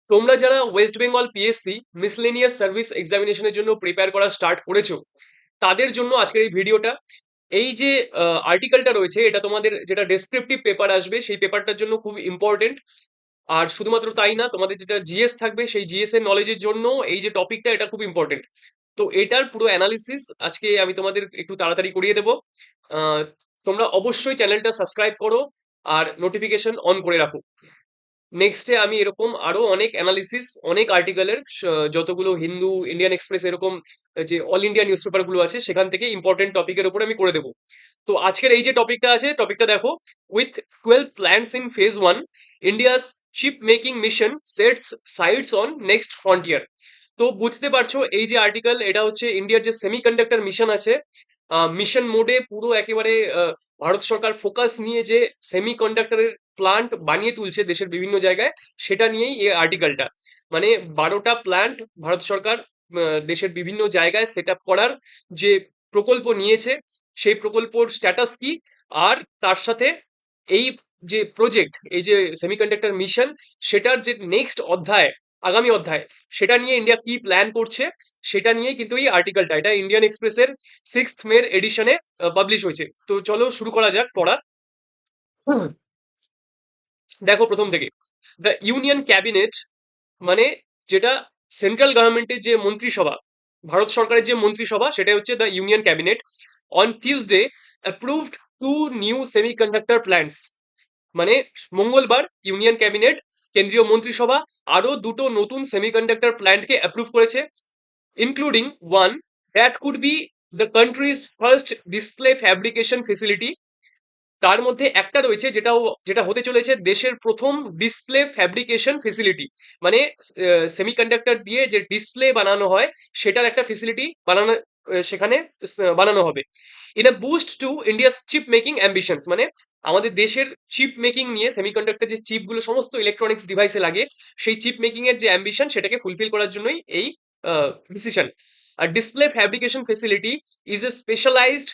তোমরা যারা West Bengal PSC miscellaneous service এক্সামিনেশনের জন্য প্রিপেয়ার করা স্টার্ট করেছো, তাদের জন্য আজকের এই ভিডিওটা। এই যে আর্টিকেলটা রয়েছে, এটা তোমাদের যেটা ডেসক্রিপটিভ পেপার আসবে সেই পেপারটার জন্য খুব ইম্পর্টেন্ট। আর শুধুমাত্র তাই না, তোমাদের যেটা জিএস থাকবে সেই জিএস এর নলেজের জন্য এই যে টপিকটা, এটা খুব ইম্পর্টেন্ট। তো এটার পুরো অ্যানালিসিস আজকে আমি তোমাদের একটু তাড়াতাড়ি করিয়ে দেবো। আহ, তোমরা অবশ্যই চ্যানেলটা সাবস্ক্রাইব করো আর নোটিফিকেশন অন করে রাখো। নেক্সটে আমি এরকম আরো অনেক অ্যানালিসিস, অনেক আর্টিকেলের, যতগুলো হিন্দু, ইন্ডিয়ান এক্সপ্রেস, এরকম যে অল ইন্ডিয়া নিউজ পেপার গুলো আছে সেখান থেকে ইম্পর্টেন্ট টপিকের উপরে আমি করে দেবো। তো আজকের এই যে টপিকটা আছে, টপিকটা দেখো। With 12 plants in phase one, India's chip making mission sets sights on next frontier. তো বুঝতে পারছো এই যে আর্টিকেল, এটা হচ্ছে ইন্ডিয়ার যে সেমিকন্ডাক্টর মিশন আছে, মিশন মোডে পুরো একেবারে ভারত সরকার ফোকাস নিয়ে যে সেমিকন্ডাক্টরের প্লান্ট বানিয়ে তুলছে দেশের বিভিন্ন জায়গায়, সেটা নিয়েই এই আর্টিকেলটা। মানে 12টা প্ল্যান্ট ভারত সরকার দেশের বিভিন্ন জায়গায় সেট আপ করার যে প্রকল্প নিয়েছে, সেই প্রকল্পর স্ট্যাটাস কি, আর তার সাথে এই যে প্রজেক্ট, এই যে সেমিকন্ডাক্টর মিশন, সেটার যে নেক্সট অধ্যায়, আগামী অধ্যায়, সেটা নিয়ে ইন্ডিয়া কি প্ল্যান করছে, সেটা নিয়েই কিন্তু এই আর্টিকেলটা, এটা ইন্ডিয়ান এক্সপ্রেসের 6th মে এডিশনে পাবলিশ হয়েছে। তো চলো শুরু করা যাক পড়া। দেখো প্রথম থেকে, দ্য ইউনিয়ন ক্যাবিনেট, মানে যেটা সেন্ট্রাল গভর্নমেন্টের যে মন্ত্রিসভা, ভারত সরকারের যে মন্ত্রিসভা, সেটাই হচ্ছে the union cabinet, on Tuesday approved 2 new semiconductor plants. মানে মঙ্গলবার ইউনিয়ন ক্যাবিনেট, কেন্দ্রীয় মন্ত্রিসভা, আরো দুটো নতুন সেমিকন্ডাক্টর প্ল্যান্টকে অ্যাপ্রুভ করেছে, including one that could be the countries first display fabrication facility. তার মধ্যে একটা রয়েছে যেটা হতে চলেছে দেশের প্রথম ডিসপ্লে ফ্যাব্রিকেশন ফেসিলিটি। মানে সেমিকন্ডাক্টর দিয়ে যে ডিসপ্লে বানানো হয়, সেটার একটা ফেসিলিটি বানানো, সেখানে বানানো হবে। In a boost to India's chip making ambitions, মানে আমাদের দেশের চিপ মেকিং নিয়ে, সেমিকন্ডাক্টর যে চিপগুলো সমস্ত ইলেকট্রনিক্স ডিভাইসে লাগে, সেই চিপ মেকিং এর যে অ্যাম্বিশন, সেটাকে ফুলফিল করার জন্যই এই ডিসিশন। আর display fabrication facility is a specialised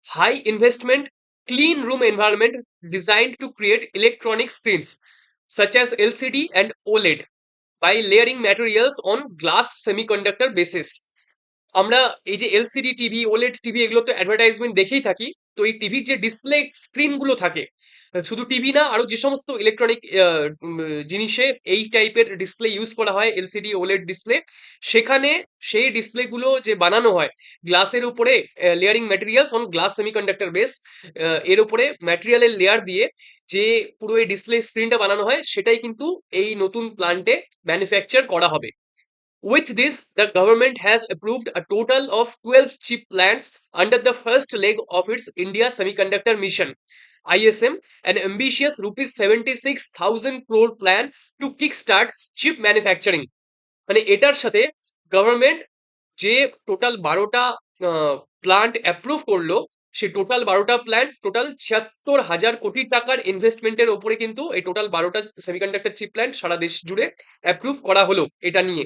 high investment clean room environment designed to create electronic screens such as LCD and OLED by layering materials on glass semiconductor basis. আমরা এই যে LCD TV, OLED TV, এগুলো তো advertisement দেখেই থাকি। তো এই টিভির যে ডিসপ্লে স্ক্রিন গুলো থাকে, শুধু টিভি না, আরো যে সমস্ত ইলেকট্রনিক জিনিসে এই টাইপের ডিসপ্লে ইউজ করা হয়, এলসিডি ওলেড ডিসপ্লে, সেখানে সেই ডিসপ্লে গুলো যে বানানো হয় গ্লাসের উপরে, layering materials on glass semiconductor base, এর উপরে ম্যাটেরিয়ালের লেয়ার দিয়ে যে পুরো এই ডিসপ্লে স্ক্রিনটা বানানো হয়, সেটাই কিন্তু এই নতুন প্লান্টে ম্যানুফ্যাকচার করা হবে। With this, the government has approved a total of 12 chip plants under the first leg of its India Semiconductor Mission ISM, an ambitious rupees 76,000 crore plan to kickstart chip manufacturing. মানে এটার সাথে government যে total 12টা plant approve করলো, সেই total 12টা plant, total 76,000 কোটি টাকার ইনভেস্টমেন্টের ওপরে কিন্তু এই টোটাল 12টা সেমিকন্ডাক্টর চিপ প্ল্যান্ট সারা দেশ জুড়ে অ্যাপ্রুভ করা হলো এটা নিয়ে।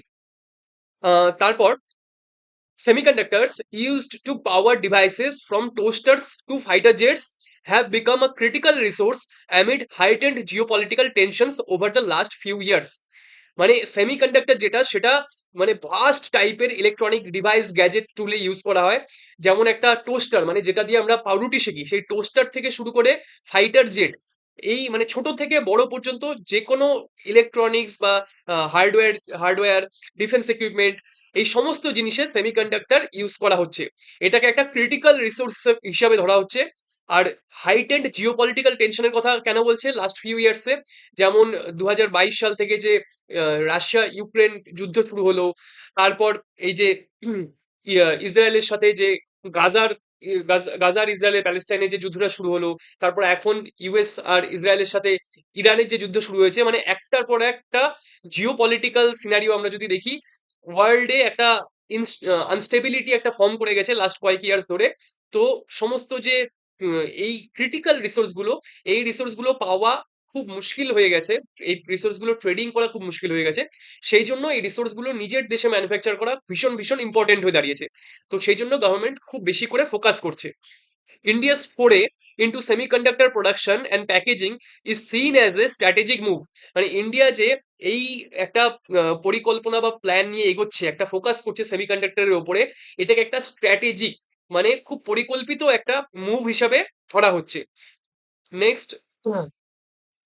তারপর, semiconductors used to power devices from toasters to fighter jets have become a critical resource amid heightened geopolitical tensions over the last few years. মানে সেমিকন্ডাক্টর যেটা, সেটা মানে ভাস্ট টাইপের ইলেকট্রনিক ডিভাইস, গ্যাজেট, টুলে ইউজ করা হয়। যেমন একটা টোস্টার, মানে যেটা দিয়ে আমরা পাউরুটি সেকি, সেই টোস্টার থেকে শুরু করে ফাইটার জেট, এই মানে ছোট থেকে বড় পর্যন্ত যে কোনো ইলেকট্রনিক্স বা হার্ডওয়্যার হার্ডওয়্যার ডিফেন্স ইকুইপমেন্ট, এই সমস্ত জিনিসে সেমিকন্ডাক্টর ইউজ করা হচ্ছে। এটাকে একটা ক্রিটিক্যাল রিসোর্স হিসাবে ধরা হচ্ছে। আর হাইটেন্ড জিওপলিটিক্যাল টেনশনের কথা কেন বলছে লাস্ট ফিউ ইয়ার্সে, যেমন 2022 সাল থেকে যে রাশিয়া ইউক্রেন যুদ্ধ শুরু হলো, তারপর এই যে ইসরায়েলের সাথে যে গাজার গাজার ইসরায়েলের প্যালেস্টাইনের যে যুদ্ধটা শুরু হলো, তারপর এখন ইউএস আর ইসরায়েলের সাথে ইরানের যে যুদ্ধ শুরু হয়েছে, মানে একটার পর একটা জিও পলিটিক্যাল সিনারিও আমরা যদি দেখি, ওয়ার্ল্ডে একটা আনস্টেবিলিটি একটা ফর্ম করে গেছে লাস্ট কয়েক ইয়ার্স ধরে। তো সমস্ত যে এই ক্রিটিক্যাল রিসোর্স গুলো, এই রিসোর্স গুলো পাওয়া খুব মুশকিল হয়ে গেছে, এই রিসোর্স গুলো ট্রেডিং করা খুব মুশকিল হয়ে গেছে। সেই জন্য এই রিসোর্স গুলো নিজের দেশে ম্যানুফ্যাকচার করা ভীষণ ভীষণ ইম্পর্টেন্ট হয়ে দাঁড়িয়েছে। তো সেই জন্য গভর্নমেন্ট খুব বেশি করে ফোকাস করছে। India's foray into semiconductor production and packaging is seen as a strategic move. মানে ইন্ডিয়া যে এই একটা পরিকল্পনা বা প্ল্যান নিয়ে এগোচ্ছে, একটা ফোকাস করছে সেমিকন্ডাক্টরের উপরে, এটাকে একটা স্ট্র্যাটেজিক মানে খুব পরিকল্পিত একটা মুভ হিসাবে ধরা হচ্ছে। Next,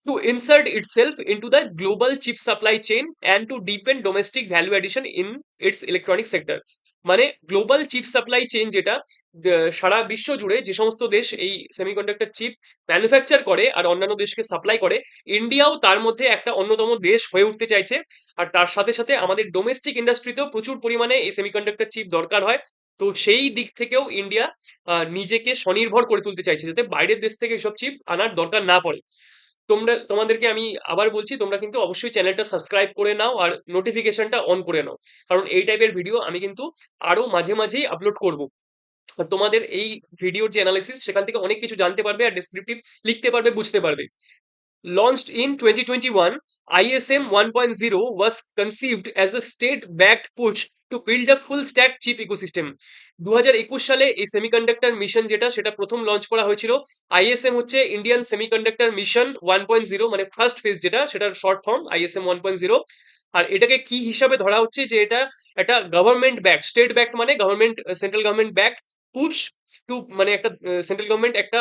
to insert itself into the global chip supply chain and to deepen domestic value addition in its electronic sector। মানে গ্লোবাল চিপ সাপ্লাই চেইন যেটা সারা বিশ্ব জুড়ে যে সমস্ত দেশ এই সেমিকন্ডাক্টর চিপ ম্যানুফ্যাকচার করে আর অন্যান্য দেশকে সাপ্লাই করে, ইন্ডিয়াও তার মধ্যে একটা অন্যতম দেশ হয়ে উঠতে চাইছে। আর তার সাথে সাথে আমাদের ডোমেস্টিক ইন্ডাস্ট্রিতেও প্রচুর পরিমাণে এই সেমিকন্ডাক্টর চিপ দরকার হয়। তো সেই দিক থেকেও ইন্ডিয়া নিজেকে স্বনির্ভর করে তুলতে চাইছে, যাতে বাইরের দেশ থেকে এসব চিপ আনার দরকার না পড়ে। তোমাদেরকে আমি আবার বলছি, তোমরা কিন্তু অবশ্যই চ্যানেলটা সাবস্ক্রাইব করে নাও আর নোটিফিকেশনটা অন করে নাও, কারণ এই টাইপের ভিডিও আমি কিন্তু আরো মাঝে মাঝেই আপলোড করব। আর তোমাদের এই ভিডিওর যে অ্যানালিসিস, সেখান থেকে অনেক কিছু জানতে পারবে আর ডেসক্রিপটিভ লিখতে পারবে, বুঝতে পারবে। Launched in 2021, ISM 1.0 was conceived as a state-backed push to build a full-stack chip ecosystem। 2021 সালে এই সেমিকন্ডাক্টর মিশন যেটা, সেটা প্রথম লঞ্চ করা হয়েছিল। আইএসএম হচ্ছে ইন্ডিয়ান সেমিকন্ডাক্টর মিশন 1.0, মানে ফার্স্ট ফেজ যেটা, সেটার শর্ট ফর্ম আইএসএম 1.0। আর এটাকে কি হিসাবে ধরা হচ্ছে, যে এটা একটা গভর্নমেন্ট ব্যাক, স্টেট ব্যাক মানে government, central government back push to, মানে একটা সেন্ট্রাল গভর্নমেন্ট একটা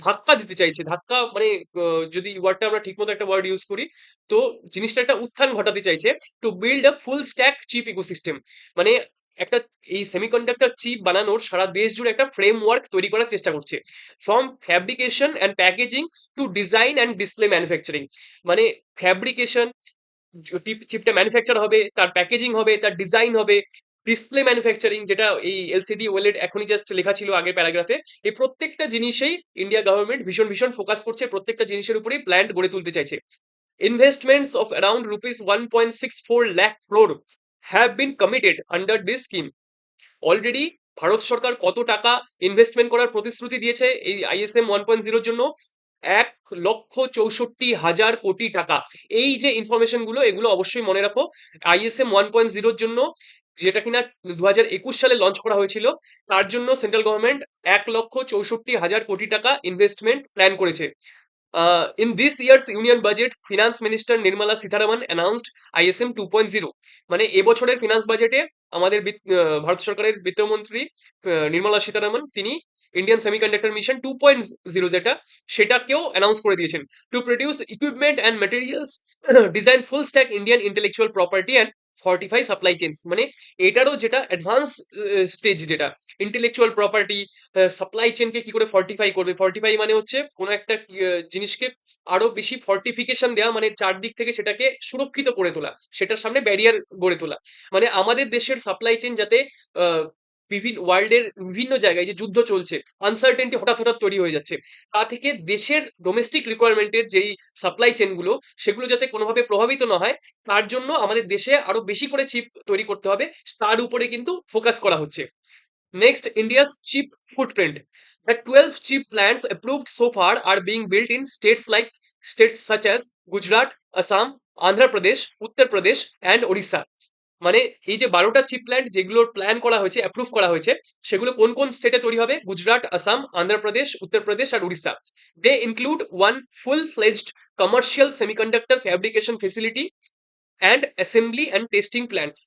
ধাক্কা দিতে চাইছে। ধাক্কা মানে যদি ওয়ার্ডটা আমরা ঠিকমতো একটা ওয়ার্ড ইউজ করি, তো জিনিসটা একটা উত্থান ঘটাতে চাইছে। To build a full stack chip ecosystem, মানে একটা এই সেমিকন্ডাক্টর চিপ বানানোর সারা দেশ জুড়ে একটা ফ্রেমওয়ার্ক তৈরি করার চেষ্টা করছে। From fabrication and packaging to design and display manufacturing, মানে ফ্যাব্রিকেশন, চিপটা ম্যানুফ্যাকচার হবে, তার প্যাকেজিং হবে, তার ডিজাইন হবে, ডিসপ্লে ম্যানুফ্যাকচারিং, যেটা এই এলসিডি ওএলইডি এখনই জাস্ট লেখা ছিল আগের প্যারাগ্রাফে, এই প্রত্যেকটা জিনিসেই ইন্ডিয়া গভর্নমেন্ট ভীষণ ভীষণ ফোকাস করছে, প্রত্যেকটা জিনিসের উপরেই প্ল্যান্ট গড়ে তুলতে চাইছে। Investments of around rupees 1.64 lakh crore have been committed under this scheme. Already Bharat সরকার কত টাকা ইনভেস্টমেন্ট করার প্রতিশ্রুতি দিয়েছে এই আইএসএম 1.0 জন্য? 1,64,000 কোটি টাকা। এই যে ইনফরমেশন গুলো, এগুলো অবশ্যই মনে রাখো। আইএসএম 1.0 জন্য, যেটা কিনা 2021 সালে লঞ্চ করা হয়েছিল, তার জন্য সেন্ট্রাল গভর্নমেন্ট 1,64,000 কোটি টাকা ইনভেস্টমেন্ট প্ল্যান করেছে। In this year's union budget, finance minister Nirmala Sitharaman announced ISM 2.0। মানে এবছরের ফিনান্স বাজেটে আমাদের ভারত সরকারের বিত্তমন্ত্রী নির্মলা সীতারামন, তিনি ইন্ডিয়ান সেমিকন্ডাক্টর মিশন 2.0 যেটা, সেটাকেও অ্যানাউন্স করে দিয়েছেন। To produce equipment and materials, design full stack Indian intellectual property and Fortify supply chains. মানে এটারও যেটা অ্যাডভান্স স্টেজ, যেটা ইন্টেলেকচুয়াল প্রপার্টি, সাপ্লাই চেনকে কি করে ফর্টিফাই করবে। ফর্টিফাই মানে হচ্ছে কোনো একটা জিনিসকে আরো বেশি ফর্টিফিকেশন দেওয়া, মানে চারদিক থেকে সেটাকে সুরক্ষিত করে তোলা, সেটার সামনে ব্যারিয়ার গড়ে তোলা। মানে আমাদের দেশের সাপ্লাই চেন যাতে বিভিন্ন ওয়ার্ল্ডের বিভিন্ন জায়গায় যে যুদ্ধ চলছে, আনসার্টেনটি হঠাৎ হঠাৎ তৈরি হয়ে যাচ্ছে, তা থেকে দেশের ডোমেস্টিক রিকোয়ারমেন্টের যেই সাপ্লাই চেনগুলো, সেগুলো যাতে কোনোভাবে প্রভাবিত না হয়, তার জন্য আমাদের দেশে আরো বেশি করে চিপ তৈরি করতে হবে, তার উপরে কিন্তু ফোকাস করা হচ্ছে। Next, India's chip footprint. The 12 chip plants approved so far are being built in states such as Gujarat, Assam, Andhra Pradesh, Uttar Pradesh and Odisha। মানে এই যে 12টা চিপ প্ল্যান্ট যেগুলোর প্ল্যান করা হয়েছে, অ্যাপ্রুভ করা হয়েছে, সেগুলো কোন কোন স্টেটে তৈরি হবে? গুজরাট, আসাম, অন্ধ্রপ্রদেশ, উত্তরপ্রদেশ আর Orissa. They include one full fledged commercial semiconductor fabrication facility and assembly and testing plants.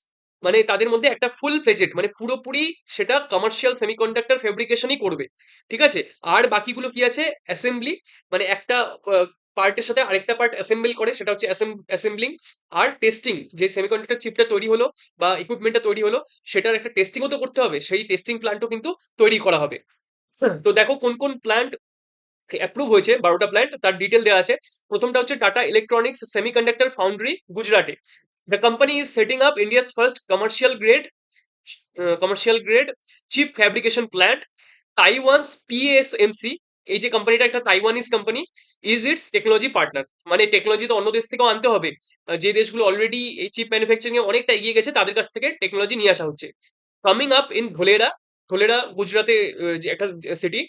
মানে তাদের মধ্যে একটা ফুল ফ্লেজেড, মানে পুরোপুরি সেটা কমার্শিয়াল সেমিকন্ডাক্টর ফেব্রিকেশনই করবে, ঠিক আছে। আর বাকিগুলো কি আছে? অ্যাসেম্বলি, মানে একটা পার্টের সাথে আরেকটা পার্ট অ্যাসেম্বল করে, সেটা হচ্ছে অ্যাসেম্বলিং। আর টেস্টিং, যে সেমিকন্ডাক্টর চিপটা তৈরি হলো বা ইকুইপমেন্টটা তৈরি হলো, সেটার একটা টেস্টিংও তো করতে হবে, সেই টেস্টিং প্ল্যান্টও কিন্তু তৈরি করা হবে। তো দেখো কোন কোন প্ল্যান্ট অ্যাপ্রুভ হয়েছে, 12টা প্ল্যান্ট, তার ডিটেল দেওয়া আছে। প্রথমটা হচ্ছে টাটা ইলেকট্রনিক্স সেমিকন্ডাক্টর ফাউন্ড্রি, গুজরাটে। The company is setting up India's first commercial grade chip fabrication plant. Taiwan's PSMC, এই যে কোম্পানিটা একটা Taiwanese company, is its technology partner. মানে টেকনোলজি তো অন্য দেশ থেকেও আনতে হবে, যে দেশগুলো অলরেডি এই চিপ ম্যানুফ্যাকচারিং এ অনেকটা এগিয়ে গেছে, তাদের কাছ থেকে টেকনোলজি নিয়ে আসা হচ্ছে। কামিং আপ ইন ধোলেরা, ধোলেরা গুজরাতে যে একটা city.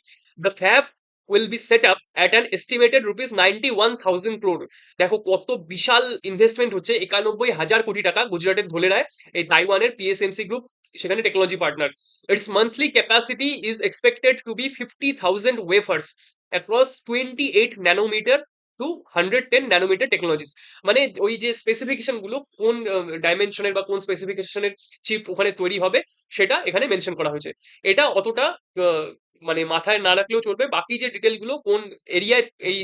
The fab will be set up at an estimated rupees 91,000 crore। দেখো কত বিশাল ইনভেস্টমেন্ট হচ্ছে, 91,000 কোটি টাকা গুজরাটের ধোলেরায় এই তাইওয়ানের পিএসএমসি গ্রুপ সেখানে technology partner. Its monthly capacity is expected to be 50,000 wafers across 28 nanometre to 110 nanometre technologies. মানে ওই যে স্পেসিফিকেশন গুলো কোন ডাইমেনশনের বা কোন স্পেসিফিকেশনের চিপ ওখানে তৈরি হবে সেটা এখানে মেনশন করা হয়েছে। এটা অতটা মানে মাথায় না রাখলেও চলবে, বাকি যে ডিটেল গুলো কোন এরিয়ায় এই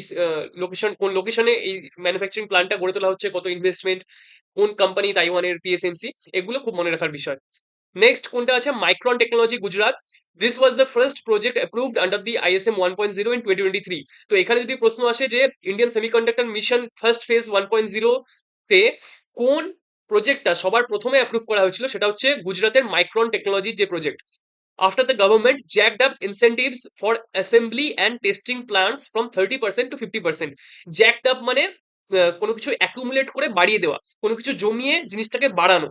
লোকেশন, কোন লোকেশনে এই ম্যানুফ্যাকচারিং প্ল্যান্টটা গড়ে তোলা হচ্ছে, কত ইনভেস্টমেন্ট, কোন কোম্পানি, তাইওয়ানের পিএসএমসি, এগুলো খুব মনে রাখার বিষয়। নেক্সট কোনটা আছে, micron technology Gujarat. This was the first project approved under the ISM 1.0 in 2023। তো এখানে যদি প্রশ্ন আসে যে Indian semiconductor mission first phase 1.0 তে কোন প্রজেক্টটা সবার প্রথমে অ্যাপ্রুভ করা হয়েছিল, সেটা হচ্ছে গুজরাটের মাইক্রন টেকনোলজির যে project. After the government jacked up incentives for assembly and testing plants from 30% to 50%. Jacked up মানে কোনো কিছু অ্যাকুমুলেট করে বাড়িয়ে দেওয়া, কোনো কিছু জমিয়ে জিনিসটাকে বাড়ানো।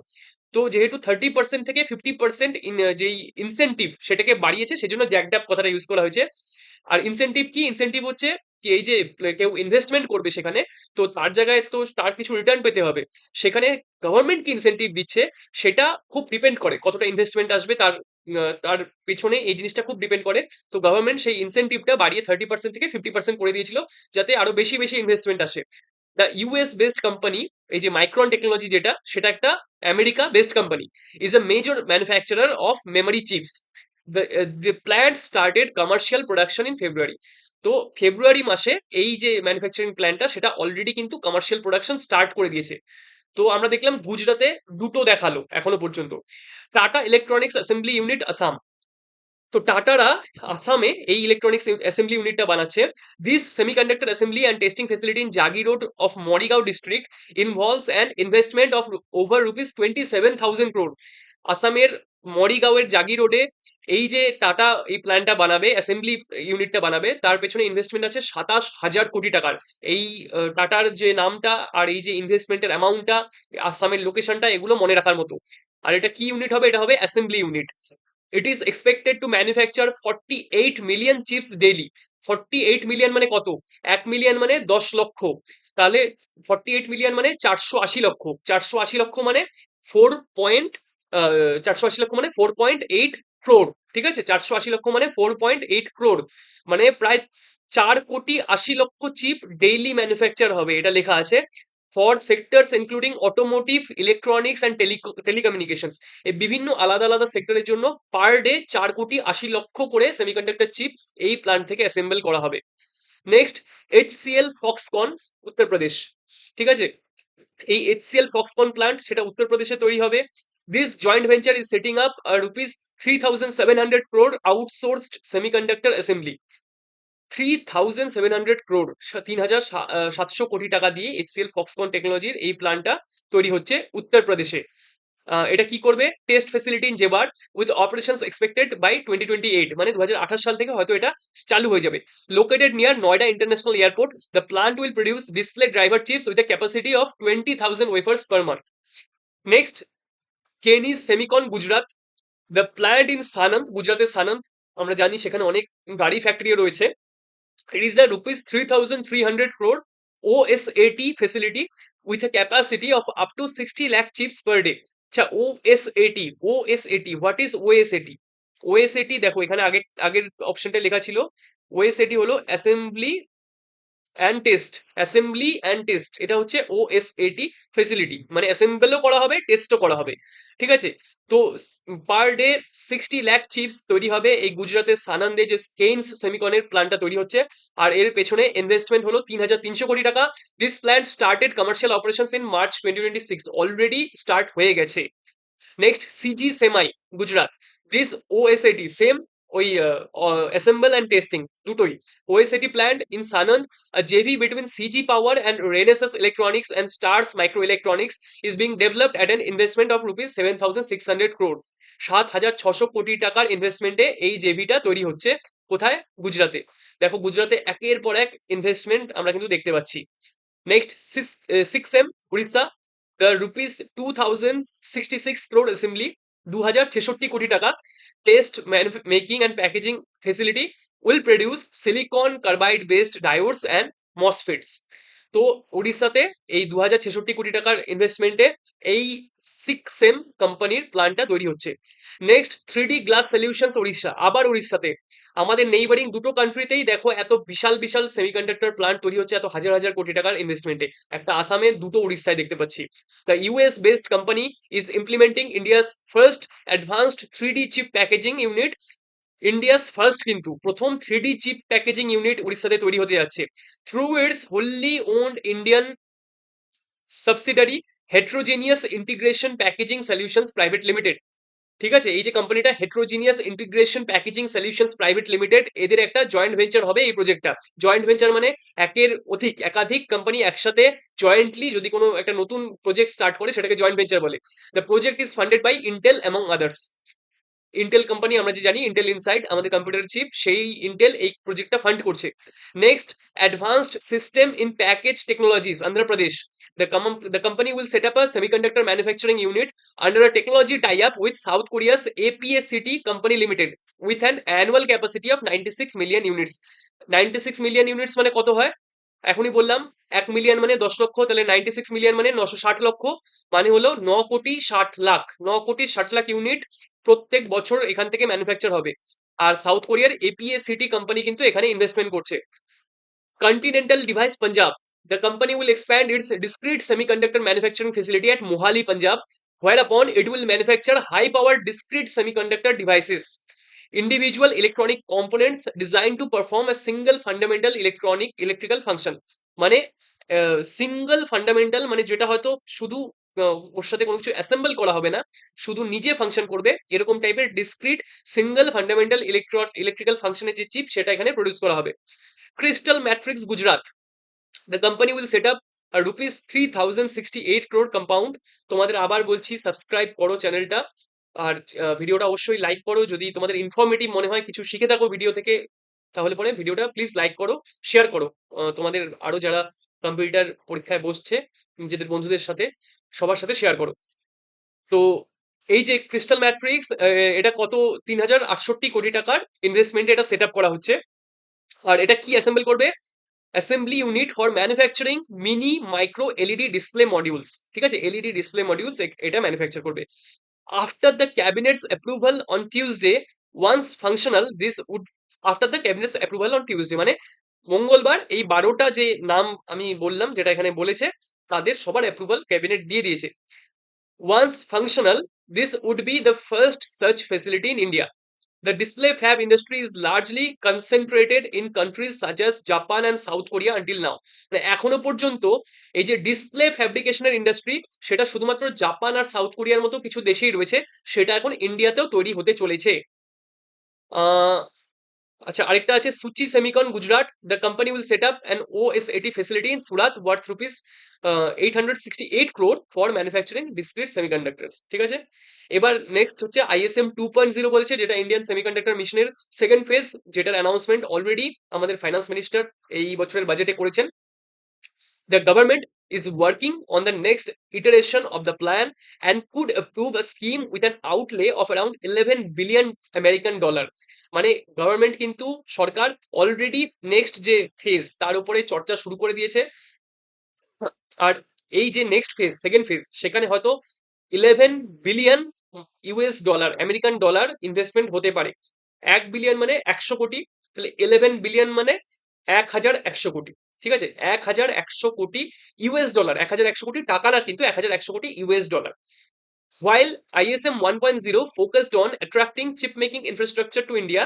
তো যেহেতু 30% থেকে 50% যেই ইনসেন্টিভ সেটাকে বাড়িয়েছে, সেজন্য জ্যাকড আপ কথাটা ইউজ করা হয়েছে। আর ইনসেন্টিভ কি, ইনসেন্টিভ হচ্ছে কি, এই যে কেউ ইনভেস্টমেন্ট করবে সেখানে, তো তার জায়গায় তো তার কিছু রিটার্ন পেতে হবে। সেখানে গভর্নমেন্ট কি ইনসেন্টিভ দিচ্ছে সেটা খুব ডিপেন্ড করে, কতটা ইনভেস্টমেন্ট আসবে তার তার পেছনে এই জিনিসটা খুব ডিপেন্ড করে। তো গভর্নমেন্ট সেই ইনসেন্টিভটা বাড়িয়ে 30% থেকে 50% করে দিয়েছিল, যাতে আরো বেশি বেশি ইনভেস্টমেন্ট আসে। দ্য ইউএস বেসড কোম্পানি, এই যে মাইক্রন টেকনোলজি যেটা, সেটা একটা America based company, is a major manufacturer of memory chips. The plant started commercial production in February. তো ফেব্রুয়ারি মাসে এই যে ম্যানুফ্যাকচারিং প্ল্যান্টটা সেটা অলরেডি কিন্তু কমার্শিয়াল প্রোডাকশন স্টার্ট করে দিয়েছে। তো আমরা দেখলাম গুজরাতে দুটো দেখালো এখনো পর্যন্ত। Tata electronics assembly unit Assam, তো টাটারা আসামে এই ইলেকট্রনিক্স অ্যাসেম্বলি ইউনিটটা বানাচ্ছে। This semiconductor assembly and testing facility in Jagi road of Morigaon district involves an investment of over ₹27,000 crore। আসামের মরিগাঁওয়ের জাগি রোডে এই যে টাটা এই প্ল্যানটা বানাবে, অ্যাসেম্বলি ইউনিটটা বানাবে, তার পেছনে ইনভেস্টমেন্ট আছে 27,000 কোটি টাকার। এই টাটার যে নামটা আর এই যে ইনভেস্টমেন্টের অ্যামাউন্টটা, আসামের লোকেশনটা, এগুলো মনে রাখার মতো। আর এটা কি ইউনিট হবে, এটা হবে assembly unit. It is expected to manufacture 48 million chips daily. 48 million মানে কত, 1 মিলিয়ন মানে 10 লক্ষ, তাহলে 48 মিলিয়ন মানে 480 লক্ষ, 480 লক্ষ মানে 4 পয়েন্ট 480 লক্ষ মানে 4.8 ক্রোড়। ঠিক আছে, 480 লক্ষ মানে 4.8 ক্রোড়, মানে প্রায় 4,80,00,000 চিপ ডেইলি ম্যানুফ্যাকচার হবে, এটা লেখা আছে। For sectors including automotive, electronics and telecommunications, এই বিভিন্ন আলাদা আলাদা সেক্টরের জন্য পার ডে 4,80,00,000 করে সেমিকন্ডাক্টর চিপ এই প্ল্যান্ট থেকে অ্যাসেম্বল করা হবে। Next, HCL Foxconn, Uttar Pradesh. ঠিক আছে, এই HCL ফক্সকন প্ল্যান্ট সেটা উত্তরপ্রদেশে তৈরি হবে। This joint venture is setting up ₹3,700 crore outsourced semiconductor assembly. 3,700 crore, 3,700 কোটি টাকা দিয়ে HCL ফক্সকন টেকনোলজির এই প্ল্যান্টটা তৈরি হচ্ছে উত্তরপ্রদেশে। এটা কি করবে, test facility in Jewar with operations expected by 2028, মানে 2028 সাল থেকে হয়তো এটা চালু হয়ে যাবে। Located near Noida international airport, the plant will produce display driver chips with a capacity of 20,000 wafers per month. Next, Kaynes Semicon Gujarat, the plant in Sanand, গুজরাতের সানন্দ, আমরা জানি সেখানে অনেক গাড়ি ফ্যাক্টরিও রয়েছে। It is a ₹3,300 crore OSAT facility with a capacity of up to 60 lakh chips per day. আচ্ছা, OSAT, OSAT, what is OSAT? OSAT দেখো এখানে আগের অপশনটা লেখা ছিল, OSAT হলো assembly and test, assembly and test, এটা হচ্ছে OSAT ফেসিলিটি, মানে অ্যাসেম্বলও করা হবে, টেস্টও করা হবে। ঠিক আছে, তো পার ডে 60 লাখ চিপস তৈরি হবে এই গুজরাটের সানন্দে যে কেইনস সেমিকনের প্ল্যান্টটা তৈরি হচ্ছে। আর এর পেছনে ইনভেস্টমেন্ট হলো 3,300 কোটি টাকা। This plant started commercial operations in March 2026, already start হয়ে গেছে। Next, CG semai Gujarat, this OSAT same, ওই অ্যাসেম্বল অ্যান্ড টেস্টিং দুটোই। OSAT plant in Sananda, a JV between CG Power and Renesas Electronics and Stars Microelectronics is being developed at an investment of ₹7,600 crore। 7,600 কোটি টাকার ইনভেস্টমেন্টে এই জেভিটা তৈরি হচ্ছে। কোথায়, গুজরাতে। দেখো গুজরাতে একের পর এক ইনভেস্টমেন্ট আমরা কিন্তু দেখতে পাচ্ছি। Next, 6M Orissa, the ₹2,066 crore assembly, 2,066 কোটি টাকা, test making and packaging facility, will produce silicon carbide based diodes and MOSFETs. তো উড়িষ্যাতে এই 2066 কোটি টাকার ইনভেস্টমেন্টে এই সিক্সেম কোম্পানির প্ল্যানটা তৈরি হচ্ছে। Next 3D glass solutions Orissa, আবার উড়িষ্যাতে। আমাদের নেইবারিং দুটো কান্ট্রিতেই দেখো এত বিশাল বিশাল সেমিকন্ডাক্টর প্ল্যান্ট তৈরি হচ্ছে এত হাজার হাজার কোটি টাকার ইনভেস্টমেন্টে। একটা আসামে, দুটো উড়িষ্যায় দেখতে পাচ্ছি। The US based company is implementing India's first advanced 3D chip packaging unit. India's first কিন্তু প্রথম 3D চিপ প্যাকেজিং ইউনিট উড়িষ্যাতে তৈরি হতে যাচ্ছে through its wholly owned Indian subsidiary heterogeneous integration packaging solutions private limited. ঠিক আছে, এই যে কোম্পানিটা heterogeneous integration packaging solutions private limited, এদের একটা জয়েন্ট ভেঞ্চার হবে এই প্রজেক্টটা। জয়েন্ট ভেঞ্চার মানে একাধিক কোম্পানি একসাথে জয়েন্টলি যদি কোনো একটা নতুন প্রজেক্ট স্টার্ট করে সেটাকে জয়েন্ট ভেঞ্চার বলে। The project is funded by Intel among others. Intel company আমরা যে জানি, ইন্টেল ইনসাইড আমাদের কম্পিউটার চিপ, সেই ইন্টেল এই প্রজেক্টটা ফান্ড করছে। Next, advanced system in package technologies Andhra Pradesh. The company will set up a semiconductor manufacturing unit under a technology tie-up with South Korea's APSCT Company Limited with an annual capacity of 96 million units. 96 million units মানে কত হয়? এখনই বললাম, 1 million মানে 10 লক্ষ, তাহলে 96 million মানে 960 লক্ষ, মানে হলো 9 কোটি 60 লাখ। 9 কোটি 60 লাখ ইউনিট প্রত্যেক বছর এখান থেকে ম্যানুফ্যাকচার হবে। আর সাউথ কোরিয়ার এপিএসসিটি কোম্পানি কিন্তু এখানে ইনভেস্টমেন্ট করছে। Continental device Punjab, the company will expand its discrete semiconductor manufacturing facility at Mohali, Punjab, whereupon it will manufacture high-powered discrete semiconductor devices, individual electronic components designed to perform a single fundamental electrical function. মানে single fundamental মানে যেটা হয়তো শুধু ওর সাথে কোনো কিছু assemble করা হবে না, শুধু নিজে ফাংশন করবে, এরকম টাইপের ডিসক্রিট সিঙ্গল ফান্ডামেন্টাল ইলেকট্রিক্যাল ফাংশনের যে চিপ সেটা এখানে প্রডিউস করা হবে। Crystal matrix Gujarat, the company will set up a rupees 3068 crore compound. তোমাদের আবার বলছি সাবস্ক্রাইব করো চ্যানেলটা, আর ভিডিওটা অবশ্যই লাইক করো যদি তোমাদের ইনফরমেটিভ মনে হয়, কিছু শিখে থাকো ভিডিও থেকে, তাহলে পরে ভিডিওটা প্লিজ লাইক করো, শেয়ার করো তোমাদের আরো যারা কম্পিউটার পরীক্ষায় বসছে নিজেদের বন্ধুদের সাথে, সবার সাথে শেয়ার করো। তো এই যে ক্রিস্টাল ম্যাট্রিক্স, এটা কত 3068 কোটি টাকার ইনভেস্টমেন্টে এটা সেট আপ করা হচ্ছে। আর এটা কি অ্যাসেম্বল করবে? Assembly unit for manufacturing mini micro LED display modules. ঠিক আছে, এলইডি ডিসপ্লে মডিউলস এটা ম্যানুফ্যাকচার করবে। After the cabinet's approval on Tuesday once functional this would after the cabinet's approval on Tuesday মানে মঙ্গলবার এই 12টা যে নাম আমি বললাম যেটা এখানে বলেছে তাদের সবার অ্যাপ্রুভাল ক্যাবিনেট দিয়ে দিয়েছে। Once functional this would be the first such facility in India. The display fab industry is largely concentrated in countries such as Japan and South Korea until now. মানে এখনো পর্যন্ত এই যে ডিসপ্লে ফ্যাব্রিকেশনের ইন্ডাস্ট্রি সেটা শুধুমাত্র Japan আর south কোরিয়ার মতো কিছু দেশেই রয়েছে, সেটা এখন ইন্ডিয়াতেও তৈরি হতে চলেছে। আচ্ছা, আরেকটা আছে Suchi Semicon Gujarat, the company will set up an OSAT facility in Surat worth rupees 868 crore for manufacturing discrete semiconductors. ঠিক আছে, এবার নেক্সট হচ্ছে আইএসএম 2.0 বলেছে, যেটা ইন্ডিয়ান সেমিকন্ডাক্টর মিশনের সেকেন্ড ফেজ, যেটার অ্যানাউন্সমেন্ট অলরেডি আমাদের ফাইন্যান্স মিনিস্টার এই বছরের বাজেটে করেছেন। The government is working on the next iteration of the plan and could approve a scheme with an outlay of around 11 billion American dollar. মানে government কিন্তু সরকার already next যে phase তার উপরে চর্চা শুরু করে দিয়েছে। আর এই যে নেক্সট ফেজ সেকেন্ড ফেজ সেখানে হয়তো 11 billion US dollar American dollar investment হতে পারে। 1 বিলিয়ন মানে 100 কোটি, তাহলে 11 বিলিয়ন মানে 1100 কোটি। ঠিক আছে, 1100 কোটি ইউএস ডলার, 1100 কোটি টাকা না কিন্তু 1100 কোটি US dollar. While ISM 1.0 focused on attracting chip making infrastructure to India,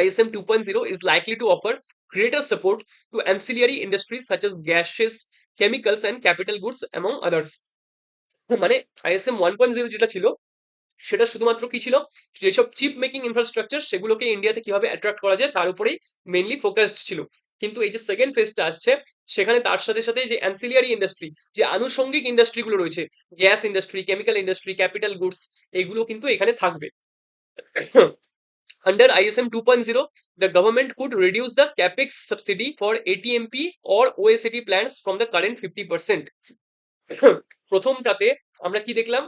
ISM 2.0 is likely to offer greater support to ancillary industries such as gases, chemicals and capital goods among others. মানে ISM 1.0 যেটা ছিল সেটা শুধুমাত্র কি ছিল, যেসব chip making infrastructure সেগুলোকে ইন্ডিয়াতে কিভাবে অ্যাট্রাক্ট করা যায় তার উপরেই মেইনলি ফোকাসড ছিল। কিন্তু এই যে সেকেন্ড ফেজটা আসছে সেখানে তার সাথে সাথে যে অ্যান্সিলিয়ারি ইন্ডাস্ট্রি, যে আনুষঙ্গিক ইন্ডাস্ট্রিগুলো রয়েছে, gas industry, chemical industry, capital goods, এগুলো কিন্তু এখানে থাকবে। Under ISM 2.0, the government could reduce the capex subsidy for ATMP or OSAT plants from the current 50%. প্রথমটাতে আমরা কি দেখলাম,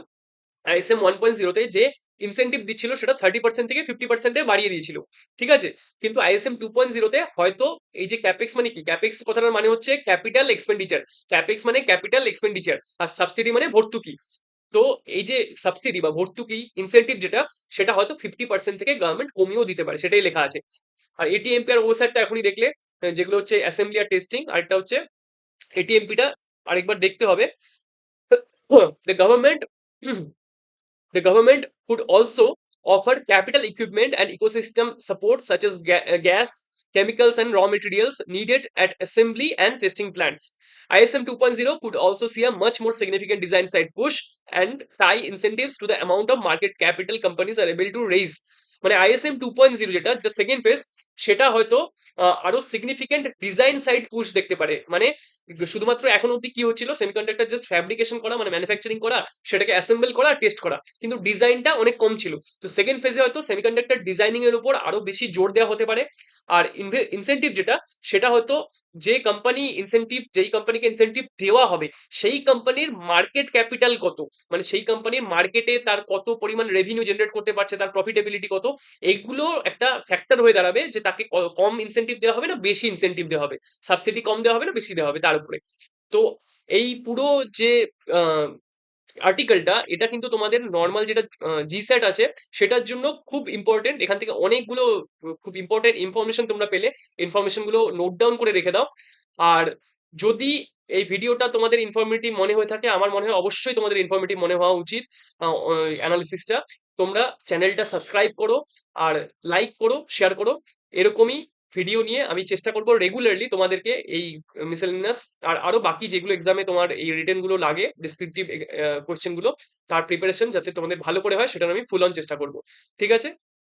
আইএসএম 1.0 তে যে ইনসেনটিভ দিচ্ছিল সেটা 30% থেকে 50% বাড়িয়ে দিয়েছিল, ঠিক আছে। কিন্তু আইএসএম 2.0 তে হয়তো এই যে ক্যাপেক্স মানে কি, ক্যাপেক্স কথাটার মানে হচ্ছে ক্যাপিটাল এক্সপেন্ডিচার, ক্যাপেক্স মানে ক্যাপিটাল এক্সপেন্ডিচার, আর সাবসিডি মানে ভর্তুকি। তো এই যে সাবসিডি বা ভর্তুকি ইনসেনটিভ যেটা, সেটা হয়তো 50% থেকে গভর্নমেন্ট কমিয়েও দিতে পারে, সেটাই লেখা আছে। আর এটিএমপি আর ওসারটা এখনই দেখলে, যেগুলো হচ্ছে অ্যাসেম্বলি আর টেস্টিং, আরেকটা হচ্ছে এটিএমপিটা আরেকবার দেখতে হবে। The government The government could also offer capital equipment and ecosystem support such as gas, chemicals, and raw materials needed at assembly and testing plants. ISM 2.0 could also see a much more significant design side push and tie incentives to the amount of market capital companies are able to raise. মানে ISM 2.0 যেটা যেটা second phase, সেটা হয়তো আরো significant design side push দেখতে পারে। মানে শুধুমাত্র এখন অব্দি কি হচ্ছিল, সেমিকন্ডাক্টর জাস্ট ফ্যাব্রিকেশন করা মানে ম্যানুফ্যাকচারিং করা, সেটাকে অ্যাসেম্বল করা, টেস্ট করা, কিন্তু ডিজাইনটা অনেক কম ছিল। তো সেকেন্ড ফেজে হয়তো সেমিকন্ডাক্টর ডিজাইনিং এর উপর আরো বেশি জোর দেওয়া হতে পারে। আর ইনসেনটিভ যেটা, সেটা হয়তো যে কোম্পানি ইনসেনটিভ, যেই কোম্পানিকে ইনসেনটিভ দেওয়া হবে সেই কোম্পানির মার্কেট ক্যাপিটাল কত, মানে সেই কোম্পানির মার্কেটে তার কত পরিমাণ রেভিনিউ জেনারেট করতে পারছে, তার প্রফিটেবিলিটি কত, এগুলো একটা ফ্যাক্টর হয়ে দাঁড়াবে যে তাকে কম ইনসেনটিভ দেওয়া হবে না বেশি ইনসেনটিভ দেওয়া হবে, সাবসিডি কম দেওয়া হবে না বেশি দেওয়া হবে তার উপরে। তো এই পুরো যে আর্টিকেলটা, এটা কিন্তু তোমাদের নর্মাল যেটা জিস্যাট আছে সেটার জন্য খুব ইম্পর্টেন্ট। এখান থেকে অনেকগুলো খুব ইম্পর্টেন্ট ইনফরমেশন তোমরা পেলে, ইনফরমেশন গুলো নোট ডাউন করে রেখে দাও। আর যদি এই ভিডিওটা তোমাদের ইনফরমেটিভ মনে হয়ে থাকে, আমার মনে হয় অবশ্যই তোমাদের ইনফরমেটিভ মনে হওয়া উচিত অ্যানালিসিসটা, তোমরা চ্যানেলটা সাবস্ক্রাইব করো আর লাইক করো, শেয়ার করো। এরকমই ভিডিও নিয়ে আমি চেষ্টা করবো রেগুলারলি তোমাদেরকে এই মিসেলিনাস আর আরো বাকি যেগুলো এক্সামে তোমার এই রিটেন গুলো লাগে, ডিসক্রিপটিভ কোশ্চেন গুলো, তার প্রিপারেশন যাতে তোমাদের ভালো করে হয় সেটার আমি ফুল অন চেষ্টা করবো। ঠিক আছে।